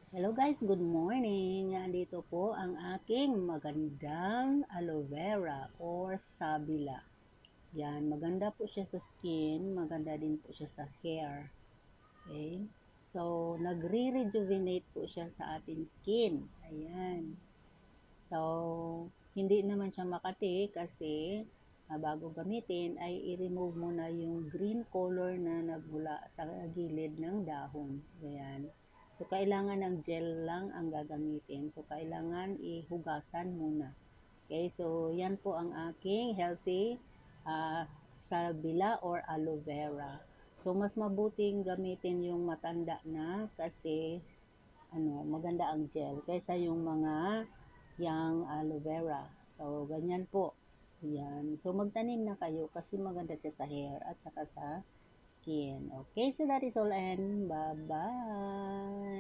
Hello guys, good morning. Dito po ang aking magandang aloe vera or sabila. Yan, maganda po siya sa skin, maganda din po siya sa hair. Okay? So, nagre-rejuvenate po siya sa ating skin. Ayan. So, hindi naman siya makati kasi bago gamitin ay i-remove mo na yung green color na nagmula sa gilid ng dahon. Ayan. So, kailangan ng gel lang ang gagamitin. So, kailangan ihugasan muna. Okay, so yan po ang aking healthy sabila or aloe vera. So, mas mabuting gamitin yung matanda na kasi maganda ang gel kaysa yung mga young aloe vera. So, ganyan po. Yan. So, magtanim na kayo kasi maganda siya sa hair at saka sa skin. Okay, so that is all and bye-bye.